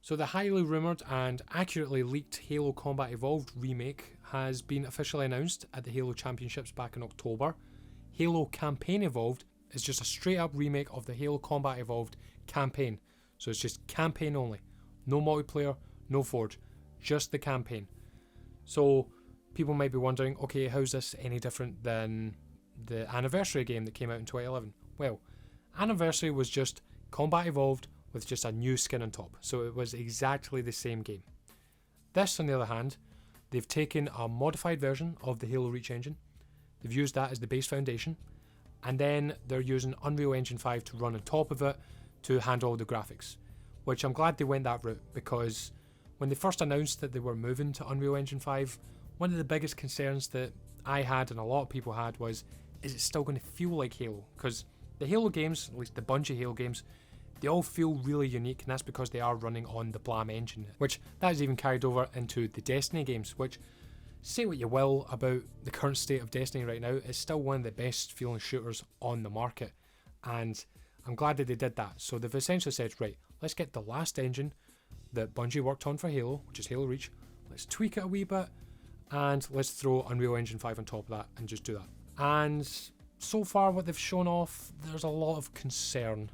So the highly rumoured and accurately leaked Halo Combat Evolved remake has been officially announced at the Halo Championships back in October. Halo Campaign Evolved is just a straight up remake of the Halo Combat Evolved campaign. So it's just campaign only. No multiplayer, no Forge, just the campaign. So people might be wondering, okay, how's this any different than the Anniversary game that came out in 2011? Well, Anniversary was just Combat Evolved with just a new skin on top, so it was exactly the same game. This, on the other hand, they've taken a modified version of the Halo Reach engine, they've used that as the base foundation, and then they're using Unreal Engine 5 to run on top of it to handle all the graphics, which I'm glad they went that route, because when they first announced that they were moving to Unreal Engine 5, one of the biggest concerns that I had and a lot of people had was, is it still going to feel like Halo? Because the Halo games, at least the bunch of Halo games, they all feel really unique, and that's because they are running on the Blam engine, which that is even carried over into the Destiny games, which, say what you will about the current state of Destiny right now, it's still one of the best feeling shooters on the market, and I'm glad that they did that. So they've essentially said, right, let's get the last engine that Bungie worked on for Halo, which is Halo Reach, let's tweak it a wee bit, and let's throw Unreal Engine 5 on top of that and just do that. And so far what they've shown off, there's a lot of concern,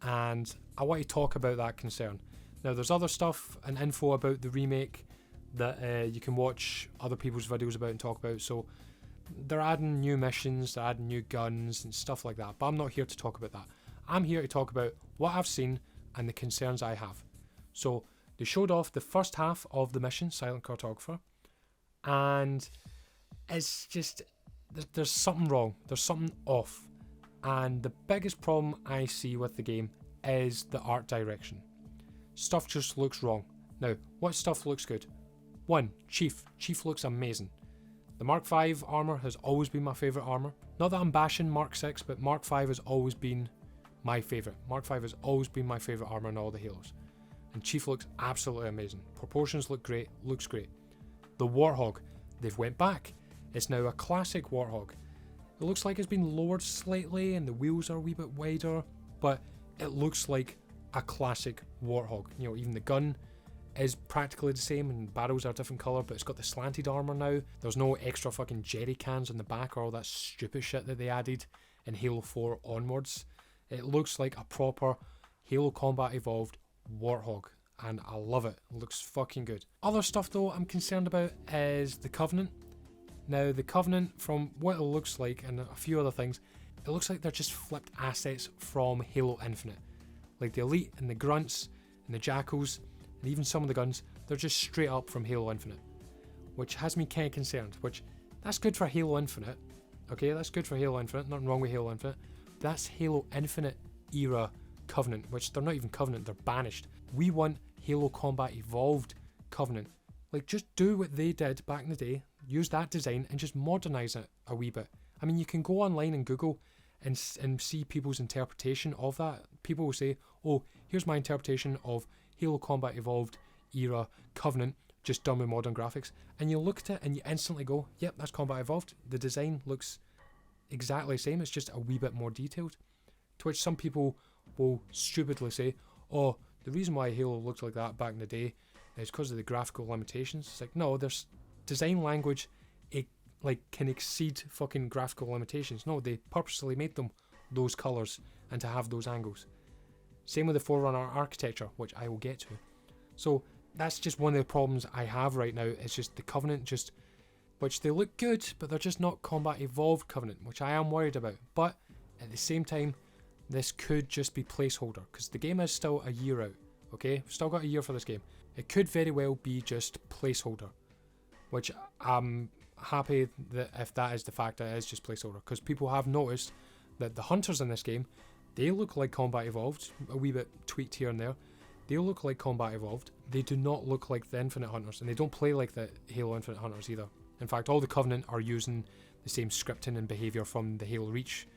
and I want to talk about that concern. Now there's other stuff and info about the remake that you can watch other people's videos about and talk about, so they're adding new missions, they're adding new guns and stuff like that, but I'm not here to talk about that. I'm here to talk about what I've seen and the concerns I have. So they showed off the first half of the mission, Silent Cartographer, and it's just, there's something wrong, there's something off. And the biggest problem I see with the game is the art direction. Stuff just looks wrong. Now, what stuff looks good? 1. Chief. Chief looks amazing. The Mark V armour has always been my favourite armour. Not that I'm bashing Mark 6, but Mark V has always been my favourite. Mark V has always been my favourite armour in all the Halos. And Chief looks absolutely amazing. Proportions look great, looks great. The Warthog, they've went back. It's now a classic Warthog. It looks like it's been lowered slightly and the wheels are a wee bit wider, but it looks like a classic Warthog. You know, even the gun is practically the same and barrels are a different colour, but it's got the slanted armour now. There's no extra fucking jerry cans on the back or all that stupid shit that they added in Halo 4 onwards. It looks like a proper Halo Combat Evolved Warthog, and I love it. It looks fucking good. Other stuff though I'm concerned about is the Covenant. Now the Covenant, from what it looks like and a few other things, it looks like they're just flipped assets from Halo Infinite. Like the Elite and the Grunts and the Jackals and even some of the guns, they're just straight up from Halo Infinite, which has me kind of concerned, which that's good for Halo Infinite. Okay, that's good for Halo Infinite, nothing wrong with Halo Infinite. That's Halo Infinite era Covenant, which they're not even Covenant, they're banished. We want Halo Combat Evolved Covenant. Like, just do what they did back in the day, use that design and just modernise it a wee bit. I mean, you can go online and Google and see people's interpretation of that. People will say, oh, here's my interpretation of Halo Combat Evolved era Covenant, just done with modern graphics. And you look at it and you instantly go, yep, that's Combat Evolved. The design looks exactly the same, it's just a wee bit more detailed. To which some people will stupidly say, oh, the reason why Halo looked like that back in the day is because of the graphical limitations. It's like, no, there's design language, it like can exceed fucking graphical limitations. No, they purposely made them those colours and to have those angles. Same with the Forerunner architecture, which I will get to. So that's just one of the problems I have right now. It's just the Covenant, just, which they look good, but they're just not Combat Evolved Covenant, which I am worried about. But at the same time, this could just be placeholder, because the game is still a year out. Okay, we've still got a year for this game. It could very well be just placeholder, which I'm happy that if that is the fact, that it is just placeholder, because people have noticed that the hunters in this game, they look like Combat Evolved, a wee bit tweaked here and there. They look like Combat Evolved. They do not look like the Infinite Hunters, and they don't play like the Halo Infinite Hunters either. In fact, all the Covenant are using the same scripting and behaviour from the Halo Reach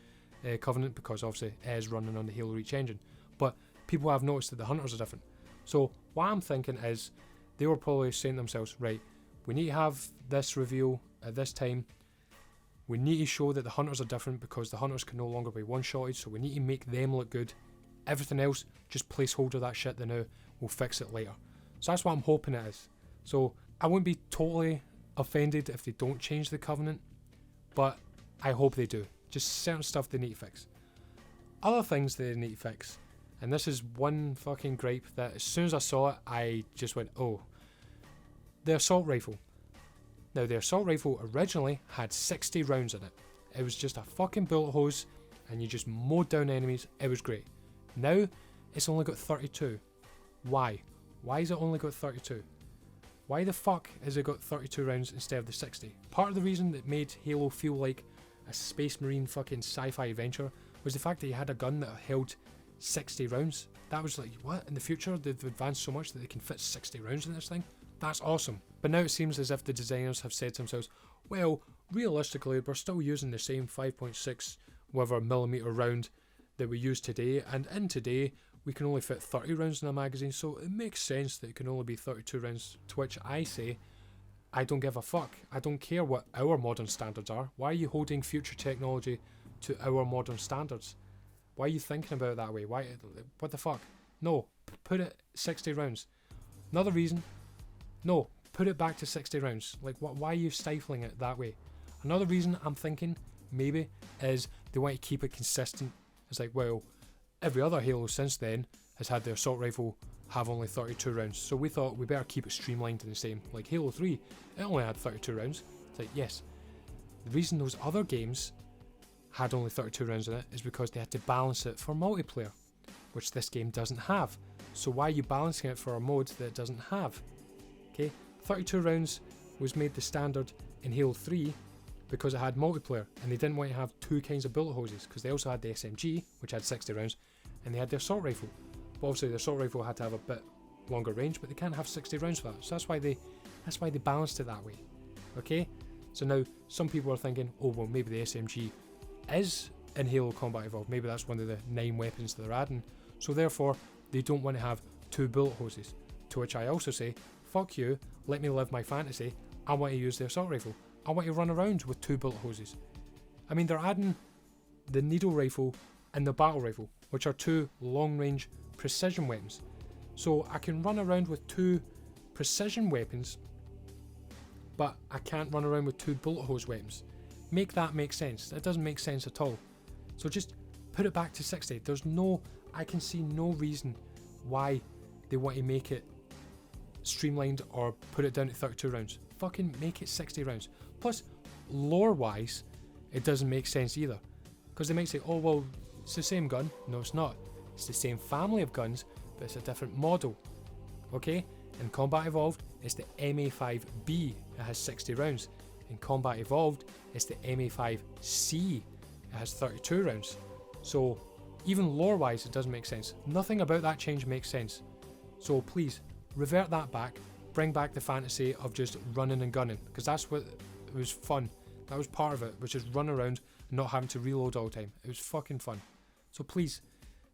Covenant, because obviously it is running on the Halo Reach engine. But people have noticed that the Hunters are different. So what I'm thinking is, they were probably saying to themselves, right, we need to have this reveal at this time. We need to show that the Hunters are different, because the Hunters can no longer be one-shotted, so we need to make them look good. Everything else, just placeholder that shit there now. will fix it later. So that's what I'm hoping it is. So I wouldn't be totally offended if they don't change the Covenant, but I hope they do. Just certain stuff they need to fix. Other things they need to fix, and this is one fucking gripe that as soon as I saw it, I just went, oh. The assault rifle. Now the assault rifle originally had 60 rounds in it. It was just a fucking bullet hose and you just mowed down enemies. It was great. Now it's only got 32. Why? Why has it only got 32? Why the fuck has it got 32 rounds instead of the 60? Part of the reason that made Halo feel like a Space Marine fucking sci-fi adventure was the fact that you had a gun that held 60 rounds. That was like, what? In the future they've advanced so much that they can fit 60 rounds in this thing? That's awesome. But now it seems as if the designers have said to themselves, well, realistically we're still using the same 5.6 whatever millimeter round that we use today, and in today we can only fit 30 rounds in a magazine, so it makes sense that it can only be 32 rounds. To which I say, I don't give a fuck. I don't care what our modern standards are. Why are you holding future technology to our modern standards? Why are you thinking about it that way? Why? What the fuck? No, put it 60 rounds. Another reason, no, put it back to 60 rounds. Like, why are you stifling it that way? Another reason I'm thinking, maybe, is they want to keep it consistent. It's like, well, every other Halo since then has had the assault rifle have only 32 rounds, so we thought we better keep it streamlined and the same. Like Halo 3, it only had 32 rounds. It's like, yes, the reason those other games had only 32 rounds in it is because they had to balance it for multiplayer, which this game doesn't have. So why are you balancing it for a mode that it doesn't have? Okay, 32 rounds was made the standard in Halo 3 because it had multiplayer, and they didn't want to have two kinds of bullet hoses, because they also had the SMG, which had 60 rounds, and they had the assault rifle. But obviously the assault rifle had to have a bit longer range, but they can't have 60 rounds for that. So that's why they balanced it that way. Okay? So now some people are thinking, oh well, maybe the SMG is in Halo Combat Evolved. Maybe that's one of the 9 weapons that they're adding. So therefore, they don't want to have 2 bullet hoses. To which I also say, fuck you, let me live my fantasy. I want to use the assault rifle. I want to run around with 2 bullet hoses. I mean, they're adding the needle rifle and the battle rifle, which are 2 long-range precision weapons. So I can run around with 2 precision weapons, but I can't run around with 2 bullet hose weapons. Make that make sense. That doesn't make sense at all. So just put it back to 60. I can see no reason why they want to make it streamlined or put it down to 32 rounds. Fucking make it 60 rounds. Plus, lore-wise, it doesn't make sense either. Because they might say, oh well, it's the same gun. No, it's not. It's the same family of guns, but it's a different model. Okay? In Combat Evolved, it's the MA5B. It has 60 rounds. In Combat Evolved, it's the MA5C. It has 32 rounds. So, even lore-wise, it doesn't make sense. Nothing about that change makes sense. So please, revert that back. Bring back the fantasy of just running and gunning, because that's what it was fun. That was part of it, which is run around and not having to reload all the time. It was fucking fun. So please,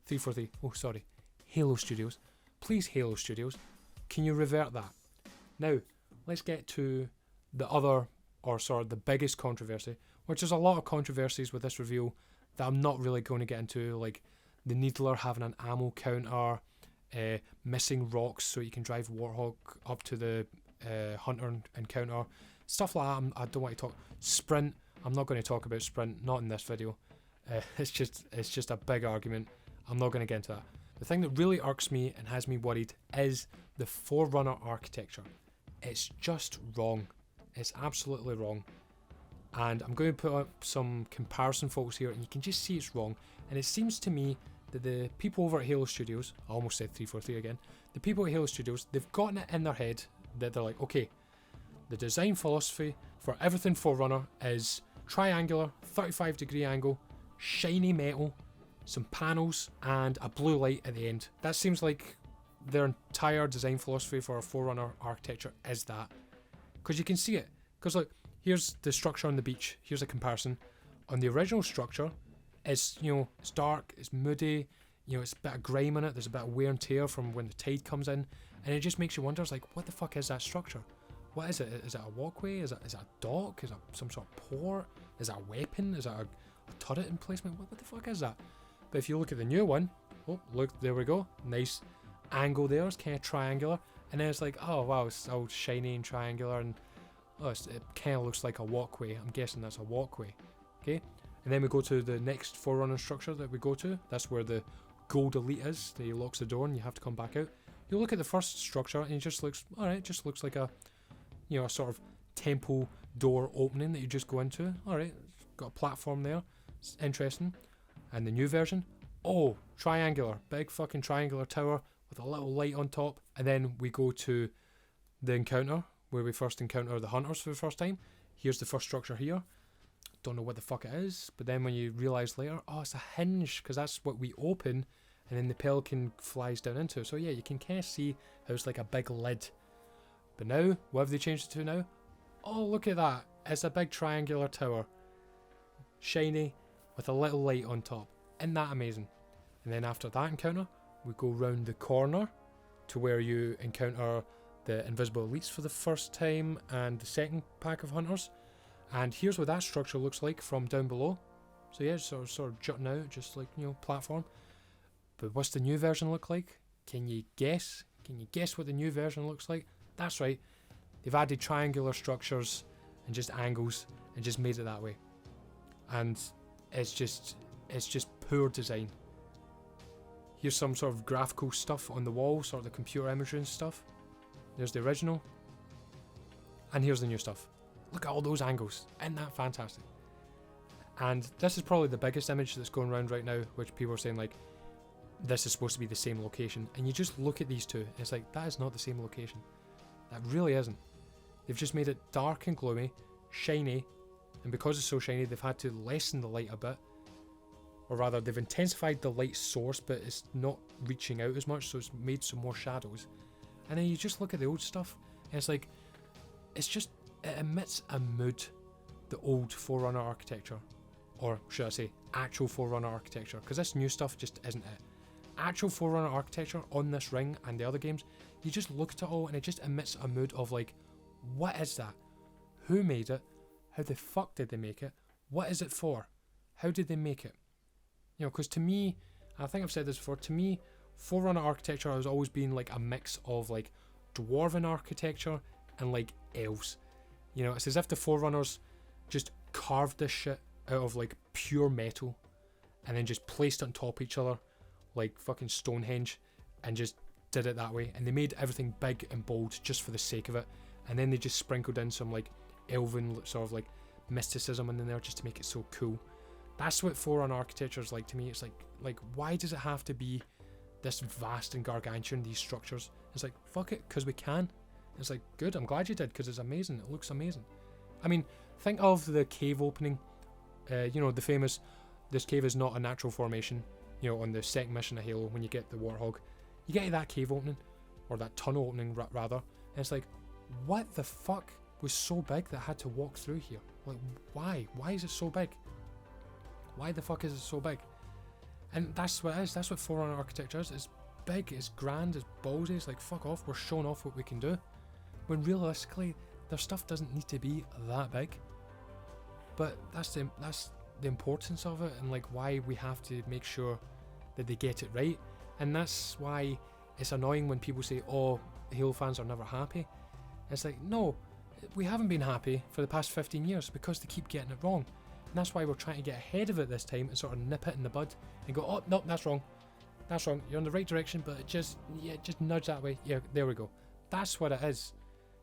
343, Halo Studios, please Halo Studios, can you revert that? Now, let's get to the biggest controversy, which is a lot of controversies with this review that I'm not really going to get into, like the Needler having an ammo counter, missing rocks so you can drive Warthog up to the Hunter encounter, stuff like that. I don't want to talk sprint. I'm not going to talk about sprint, not in this video. It's just a big argument. I'm not going to get into that. The thing that really irks me and has me worried is the Forerunner architecture. It's just wrong. It's absolutely wrong. And I'm going to put up some comparison photos here, and you can just see it's wrong. And it seems to me that the people over at Halo Studios, I almost said 343 again, the people at Halo Studios, they've gotten it in their head that they're like, okay, the design philosophy for everything Forerunner is triangular, 35-degree angle, shiny metal, some panels, and a blue light at the end. That seems like their entire design philosophy for a Forerunner architecture is that. Because you can see it. Because look, here's the structure on the beach. Here's a comparison. On the original structure, it's dark, it's moody, it's a bit of grime in it, there's a bit of wear and tear from when the tide comes in, and it just makes you wonder, it's like, what the fuck is that structure? What is it? Is it a walkway? Is it a dock? Is it some sort of port? Is it a weapon? Is it a turret emplacement? What the fuck is that? But if you look at the new one, oh look, there we go, nice angle there. It's kind of triangular. And then it's like, oh wow, it's all shiny and triangular, and oh, it kind of looks like a walkway. I'm guessing that's a walkway. Okay. And then we go to the next Forerunner structure that we go to. That's where the gold elite is. That he locks the door and you have to come back out. You look at the first structure and it just looks, alright, it just looks like a, you know, a sort of temple door opening that you just go into. Alright, got a platform there. It's interesting. And the new version, oh, triangular. Big fucking triangular tower with a little light on top. And then we go to the encounter, where we first encounter the hunters for the first time. Here's the first structure here. Don't know what the fuck it is, but then when you realise later, oh, it's a hinge, because that's what we open, and then the pelican flies down into. So yeah, you can kind of see how it's like a big lid. But now, what have they changed it to now? Oh, look at that. It's a big triangular tower. Shiny, with a little light on top. Isn't that amazing? And then after that encounter, we go round the corner to where you encounter the invisible elites for the first time and the second pack of hunters. And here's what that structure looks like from down below. So yeah, sort of jutting out, just like, you know, platform. But what's the new version look like? Can you guess? Can you guess what the new version looks like? That's right. They've added triangular structures and just angles and just made it that way. And it's just poor design. Here's some sort of graphical stuff on the wall, sort of the computer imagery and stuff. There's the original. And here's the new stuff. Look at all those angles. Isn't that fantastic? And this is probably the biggest image that's going around right now, which people are saying like, this is supposed to be the same location. And you just look at these two, and it's like, that is not the same location. That really isn't. They've just made it dark and gloomy, shiny, and because it's so shiny, they've had to lessen the light a bit. Or rather, they've intensified the light source, but it's not reaching out as much, so it's made some more shadows. And then you just look at the old stuff, and it's like, it's just, it emits a mood, the old Forerunner architecture. Or should I say, actual Forerunner architecture, because this new stuff just isn't it. Actual Forerunner architecture on this ring and the other games, you just look at it all and it just emits a mood of like, what is that? Who made it? How the fuck did they make it? What is it for? How did they make it? You know, because to me, I think I've said this before, to me, Forerunner architecture has always been like a mix of like dwarven architecture and like elves. You know, it's as if the Forerunners just carved this shit out of like pure metal and then just placed it on top of each other like fucking Stonehenge and just did it that way. And they made everything big and bold just for the sake of it. And then they just sprinkled in some like elven sort of like mysticism in there just to make it so cool. That's what Forerunner architecture is like to me. It's like why does it have to be this vast and gargantuan, these structures? It's like, fuck it, because we can. It's like, good, I'm glad you did, because it's amazing. It looks amazing. I mean, think of the cave opening. You know, the famous, this cave is not a natural formation. You know, on the second mission of Halo, when you get the Warthog, you get to that cave opening, or that tunnel opening rather, and it's like, what the fuck was so big that I had to walk through here? Like, why? Why is it so big? Why the fuck is it so big? And that's what it is. That's what Forerunner architecture is. It's big, it's grand, it's ballsy. It's like, fuck off, we're showing off what we can do. When realistically, their stuff doesn't need to be that big. But that's the importance of it, and like why we have to make sure that they get it right. And that's why it's annoying when people say, oh, Halo fans are never happy. It's like, no, we haven't been happy for the past 15 years because they keep getting it wrong. And that's why we're trying to get ahead of it this time and sort of nip it in the bud and go, oh, no, that's wrong. That's wrong. You're in the right direction, but just nudge that way. Yeah, there we go. That's what it is.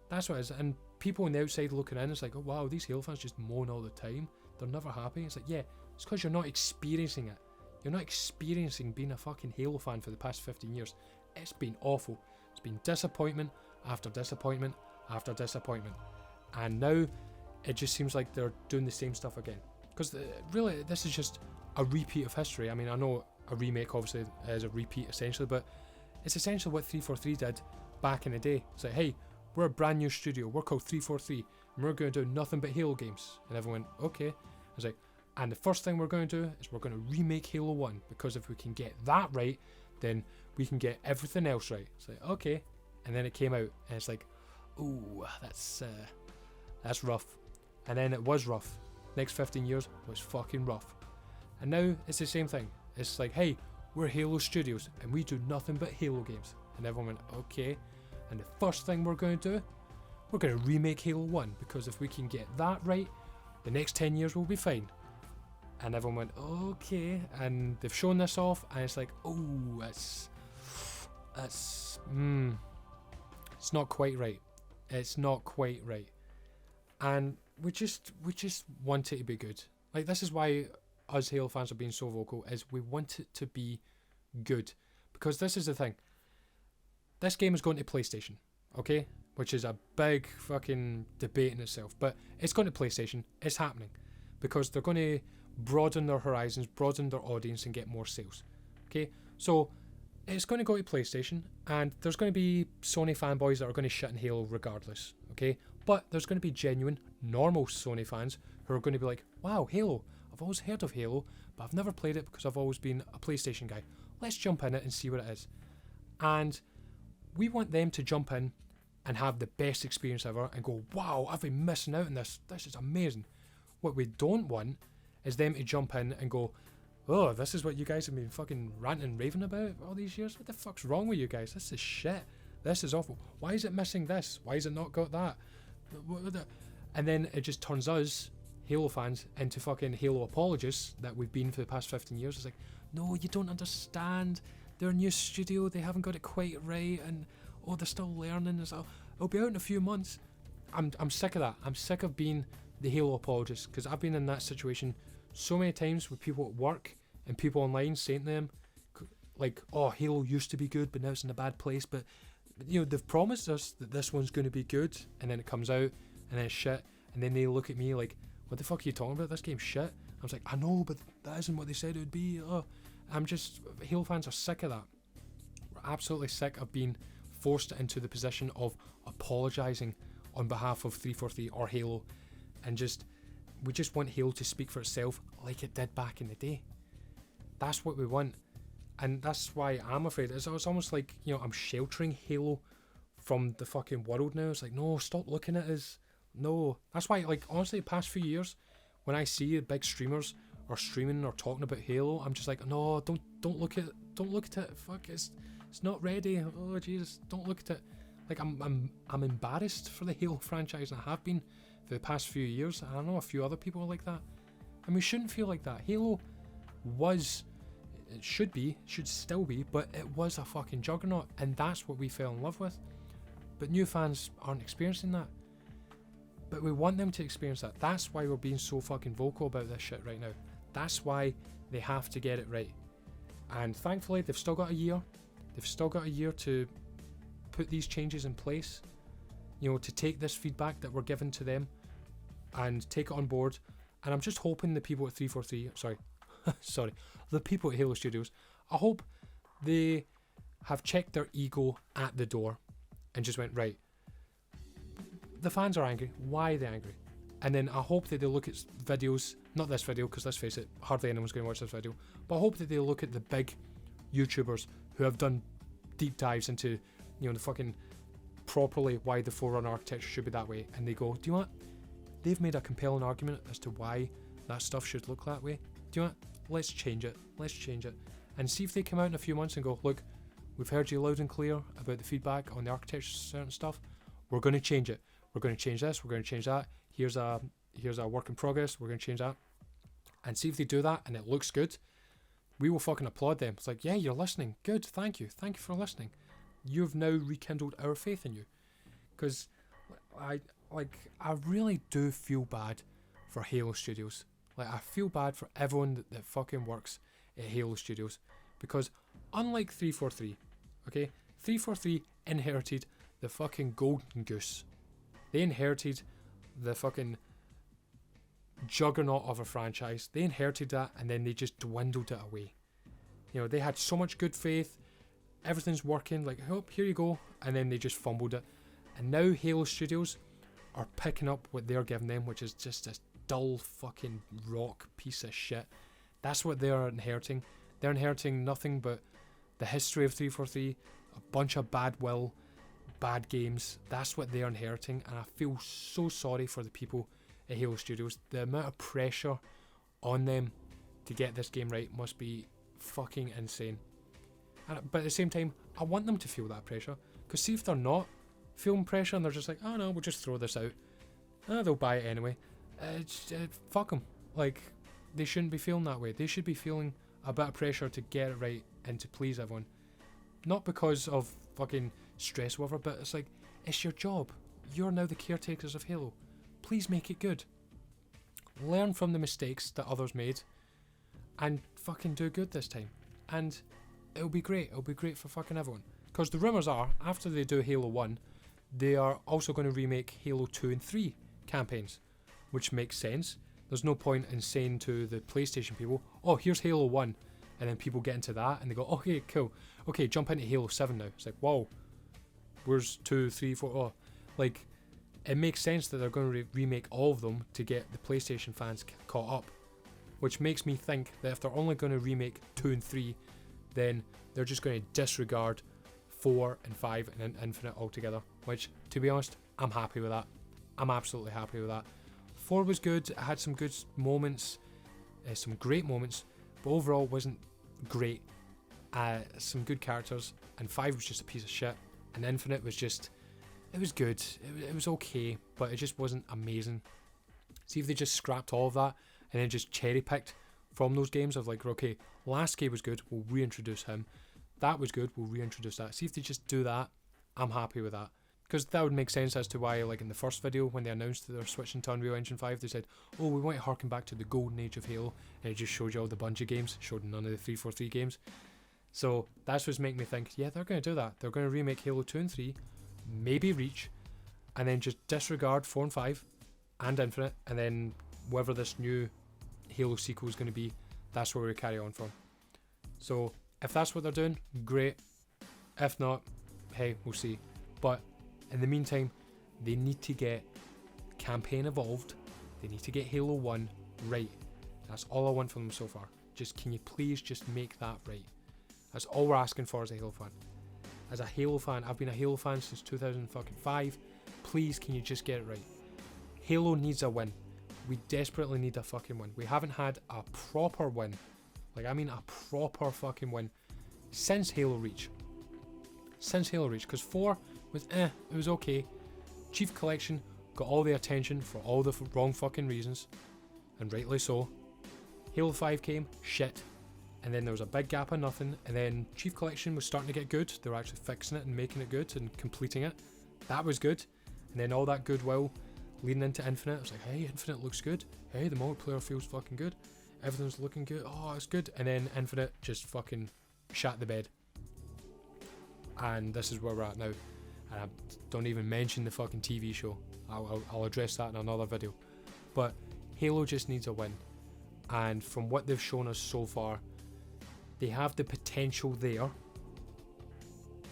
That's what it is. And people on the outside looking in, it's like, oh wow, these Halo fans just moan all the time. They're never happy. It's like, yeah, it's because you're not experiencing it. You're not experiencing being a fucking Halo fan for the past 15 years. It's been awful. It's been disappointment after disappointment after disappointment. And now it just seems like they're doing the same stuff again. Because really, this is just a repeat of history. I mean, I know a remake obviously is a repeat essentially, but it's essentially what 343 did back in the day. It's like, hey, we're a brand new studio, we're called 343, and we're going to do nothing but Halo games. And everyone went, okay. I was like, and the first thing we're going to do is we're going to remake Halo 1, because if we can get that right, then we can get everything else right. It's like, okay. And then it came out, and it's like, ooh, that's rough. And then it was rough. Next 15 years was fucking rough. And now it's the same thing. It's like, hey, we're Halo Studios and we do nothing but Halo games. And everyone went, okay. And the first thing we're going to do, we're going to remake Halo 1, because if we can get that right, the next 10 years will be fine. And everyone went, okay. And they've shown this off, and it's like, oh, it's not quite right. It's not quite right. And we just want it to be good. Like, this is why us Halo fans are being so vocal, is we want it to be good. Because this is the thing. This game is going to PlayStation, okay? Which is a big fucking debate in itself. But it's going to PlayStation. It's happening. Because they're going to broaden their horizons, broaden their audience, and get more sales. Okay? So, it's going to go to PlayStation, and there's going to be Sony fanboys that are going to shit in Halo regardless. Okay? But there's going to be genuine, normal Sony fans who are going to be like, wow, Halo. I've always heard of Halo, but I've never played it because I've always been a PlayStation guy. Let's jump in it and see what it is. And we want them to jump in and have the best experience ever and go, wow, I've been missing out on this. This is amazing. What we don't want is them to jump in and go, oh, this is what you guys have been fucking ranting and raving about all these years? What the fuck's wrong with you guys? This is shit. This is awful. Why is it missing this? Why has it not got that? And then it just turns us, Halo fans, into fucking Halo apologists that we've been for the past 15 years. It's like, no, you don't understand. They're a new studio. They haven't got it quite right. And, oh, they're still learning. It'll be out in a few months. I'm sick of that. I'm sick of being the Halo apologist, because I've been in that situation so many times with people at work and people online saying to them, like, oh, Halo used to be good, but now it's in a bad place. But you know, they've promised us that this one's going to be good, and then it comes out, and then it's shit. And then they look at me like, what the fuck are you talking about? This game's shit. I was like, I know, but that isn't what they said it would be. Halo fans are sick of that. We're absolutely sick of being forced into the position of apologising on behalf of 343 or Halo, and we just want Halo to speak for itself like it did back in the day. That's what we want. And that's why I'm afraid. It's almost like, you know, I'm sheltering Halo from the fucking world now. It's like, no, stop looking at us. No. That's why, like, honestly, the past few years, when I see big streamers are streaming or talking about Halo, I'm just like, no, don't look at it. Fuck, it's not ready. Oh Jesus, don't look at it. Like, I'm embarrassed for the Halo franchise, and I have been for the past few years. I know a few other people are like that, and we shouldn't feel like that. Halo should still be, but it was a fucking juggernaut, and that's what we fell in love with. But new fans aren't experiencing that. But we want them to experience that. That's why we're being so fucking vocal about this shit right now. That's why they have to get it right. And thankfully, they've still got a year. They've still got a year to put these changes in place. You know, to take this feedback that we're giving to them and take it on board. And I'm just hoping the people at 343, the people at Halo Studios, I hope they have checked their ego at the door and just went, right, the fans are angry. Why are they angry? And then I hope that they look at videos, not this video, because let's face it, hardly anyone's going to watch this video, but I hope that they look at the big YouTubers who have done deep dives into, you know, the fucking properly why the Forerunner architecture should be that way, and they go, do you know what? They've made a compelling argument as to why that stuff should look that way. Do you know what? Let's change it. And see if they come out in a few months and go, look, we've heard you loud and clear about the feedback on the architecture, certain stuff. We're going to change it. We're going to change this. We're going to change that. Here's a work in progress. We're going to change that. And see if they do that and it looks good. We will fucking applaud them. It's like, yeah, you're listening. Good. Thank you. Thank you for listening. You've now rekindled our faith in you. Because I really do feel bad for Halo Studios. Like, I feel bad for everyone that fucking works at Halo Studios, because unlike 343, okay, 343 inherited the fucking golden goose. They inherited the fucking juggernaut of a franchise. They inherited that, and then they just dwindled it away. You know, they had so much good faith, everything's working, like, oh, here you go, and then they just fumbled it. And now Halo Studios are picking up what they're giving them, which is just this dull fucking rock piece of shit. That's what they're inheriting. They're inheriting nothing but the history of 343, a bunch of bad will, bad games. That's what they're inheriting, and I feel so sorry for the people at Halo Studios. The amount of pressure on them to get this game right must be fucking insane. But at the same time, I want them to feel that pressure. Because see if they're not feeling pressure and they're just like, oh no, we'll just throw this out. They'll buy it anyway. Fuck them. Like, they shouldn't be feeling that way. They should be feeling a bit of pressure to get it right and to please everyone. Not because of fucking stress or whatever, but it's like, it's your job. You're now the caretakers of Halo. Please make it good. Learn from the mistakes that others made and fucking do good this time. And it'll be great. It'll be great for fucking everyone. Because the rumours are, after they do Halo 1, they are also going to remake Halo 2 and 3 campaigns, which makes sense. There's no point in saying to the PlayStation people, oh, here's Halo 1, and then people get into that and they go, okay, cool. Okay, jump into Halo 7 now. It's like, whoa, where's 2, 3, 4? Oh, like, it makes sense that they're going to remake all of them to get the PlayStation fans caught up. Which makes me think that if they're only going to remake 2 and 3, then they're just going to disregard 4 and 5 and Infinite altogether. Which, to be honest, I'm happy with that. I'm absolutely happy with that. 4 was good, it had some good moments, some great moments, but overall wasn't great. Some good characters, and 5 was just a piece of shit, and Infinite was just, it was good, it was okay, but it just wasn't amazing. See if they just scrapped all of that, and then just cherry picked from those games of like, okay, last game was good, we'll reintroduce him. That was good, we'll reintroduce that. See if they just do that, I'm happy with that. Because that would make sense as to why, like in the first video, when they announced that they were switching to Unreal Engine 5, they said, oh, we want to harken back to the golden age of Halo, and it just showed you all the Bungie games, showed none of the 343 games. So that's what's making me think, yeah, they're going to do that. They're going to remake Halo 2 and 3, maybe Reach, and then just disregard 4 and 5, and Infinite, and then whatever this new Halo sequel is going to be, that's where we carry on from. So if that's what they're doing, great. If not, hey, we'll see. But in the meantime, they need to get campaign evolved. They need to get Halo 1 right. That's all I want from them so far. Just, can you please just make that right? That's all we're asking for as a Halo fan. As a Halo fan, I've been a Halo fan since 2005. Please, can you just get it right? Halo needs a win. We desperately need a fucking win. We haven't had a proper win. Like, I mean a proper fucking win since Halo Reach. Since Halo Reach. Because 4 was it was okay. Chief Collection got all the attention for all the wrong fucking reasons. And rightly so. Halo 5 came, shit. And then there was a big gap of nothing. And then Chief Collection was starting to get good. They were actually fixing it and making it good and completing it. That was good. And then all that goodwill leading into Infinite. It was like, hey, Infinite looks good. Hey, the multiplayer feels fucking good. Everything's looking good. Oh, it's good. And then Infinite just fucking shat the bed. And this is where we're at now. And I don't even mention the fucking TV show. I'll address that in another video. But Halo just needs a win. And from what they've shown us so far, they have the potential there.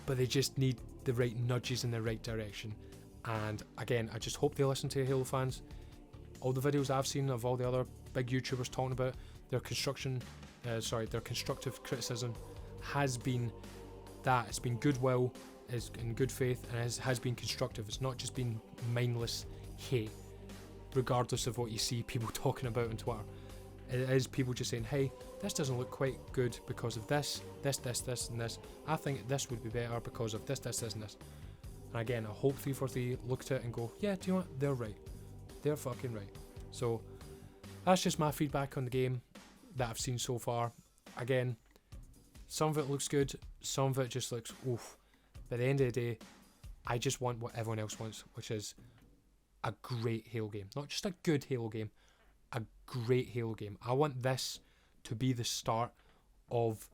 But they just need the right nudges in the right direction. And again, I just hope they listen to Halo fans. All the videos I've seen of all the other big YouTubers talking about their their constructive criticism has been that it's been goodwill, is in good faith, and has been constructive. It's not just been mindless hate, regardless of what you see people talking about on Twitter. It is people just saying, hey, this doesn't look quite good because of this, and this. I think this would be better because of this, and this. And again, I hope 343 look at it and go, yeah, do you know what? They're right. They're fucking right. So that's just my feedback on the game that I've seen so far. Again, some of it looks good, some of it just looks oof. But at the end of the day, I just want what everyone else wants, which is a great Halo game. Not just a good Halo game, a great Halo game. I want this to be the start of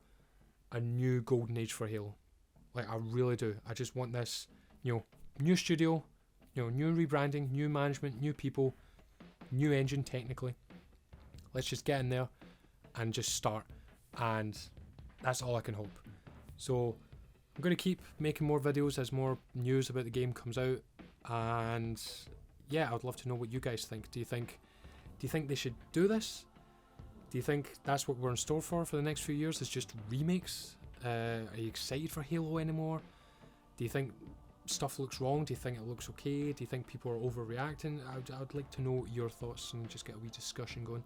a new golden age for Halo. Like, I really do. I just want this, new studio, new rebranding, new management, new people, new engine technically. Let's just get in there and just start. And that's all I can hope. So I'm going to keep making more videos as more news about the game comes out. And yeah, I'd love to know what you guys think. Do you think they should do this? Do you think that's what we're in store for the next few years? Is just remakes? Are you excited for Halo anymore? Do you think stuff looks wrong? Do you think it looks okay? Do you think people are overreacting? I'd like to know your thoughts and just get a wee discussion going.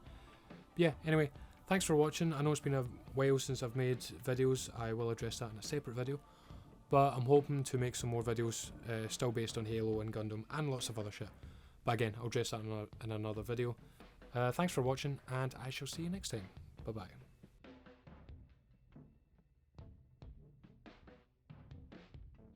But yeah, anyway, thanks for watching. I know it's been a while since I've made videos. I will address that in a separate video. but I'm hoping to make some more videos still based on Halo and Gundam and lots of other shit. But again, I'll address that in another video. Thanks for watching, and I shall see you next time. Bye bye.